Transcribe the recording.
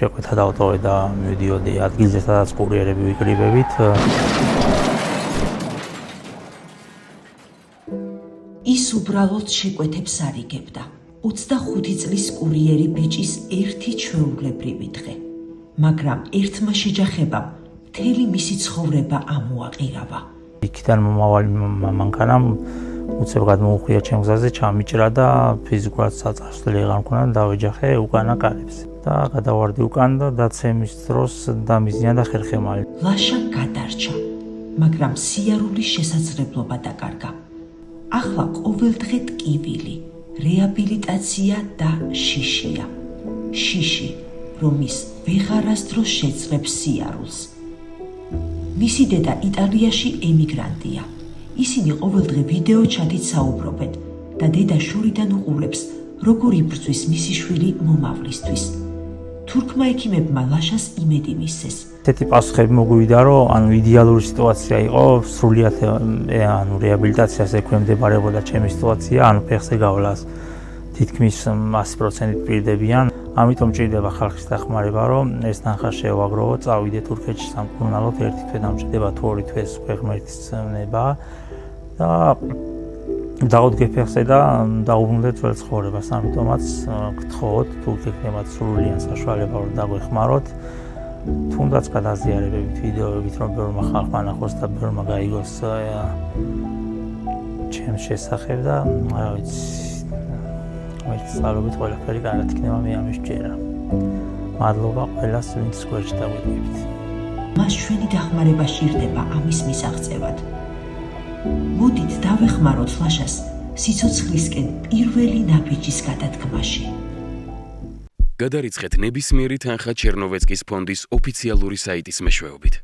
შეკვეთა დავტოვე და მივიდიოდი ადგილზე, სადაც კურიერები ვიკრიბებით. ის უბრალოდ შეკვეთებს არ იგებდა. 25 წლის კურიერი ბიჭის ერთი ჩვეულებრივი დღე. მაგრამ ერთმა შეჯახებამ მთელი მისი ცხოვრება ამოაყირავა. იქიდან მომავალი მანქანამ უცებღად მოუხვია ჩემ გზაზე, ჩამიჭრა და ფიზიკურად საწარსვლელი აღარ მქონდა, დავეჯახე უკანა კარებს. და გადავარდი უკან და დაცემის დროს დამიზნია და ხერხემალი. ლაშა გადარჩა, მაგრამ სიარულის შესაძლებლობა დაკარგა. ახლა ყოველდღე ტკივილი, რეაბილიტაცია და შიშია. შიში, რომ ის ვეღარასდროს შეძლებს სიარულს. მისი დედა იტალიაში ემიგრანტია. ისინი ყოველდღე ვიდეო ჩატით საუბრობენ და დედა შორიდან უყურებს, როგორ იბრძვის მისი შვილი მომავლისთვის. თურქმა ექიმებმა ლაშას იმედი მისცეს. ესეთი პასუხები მოგვივიდა, რომ იდეალური სიტუაცია იყო, სრულიად რეაბილიტაციას ექვემდებარებოდა ჩემი სიტუაცია, ფეხზე გავლას თითქმის 100% პირდებიან. ამიტომ ჭირდება ხალხის დახმარება, რომ ეს თანხა შევაგროვო, წავიდე თურქეთში სამკურნალოდ, ერთი თვე დამჭირდება თუ 2 თვეს ქვეყნეთის ნება და დაუდგე ფეხზე და დაუბრუნდეთ ძველ ცხოვრებას. ამიტომაც გთხოვოთ, თუ გექნებათ სრულიად საშუალება, რომ დაგვეხმაროთ, თუნდაც გადაზიარებებით, ვიდეოებით, რომ ბევრმა ხალხმა ნახოს და ბევრმა გაიგოს ჩემს შესახებ და რა ვიცი, მოგწალობით ყველაფერი კარგად იქნება, მე ამის ჯერა. მადლობა ყველას, ვინც გვერდში დაგვიყვებით. მას ჩვენი დახმარება სჭირდება ამის მისაღწევად. მოდით დავეხმაროთ ლაშას სიცოცხლისკენ პირველი ნაბიჯის გადადგმაში. გადარიცხეთ ნებისმიერი თანხა ჩერნოვეცკის ფონდის ოფიციალური საიტის მეშვეობით.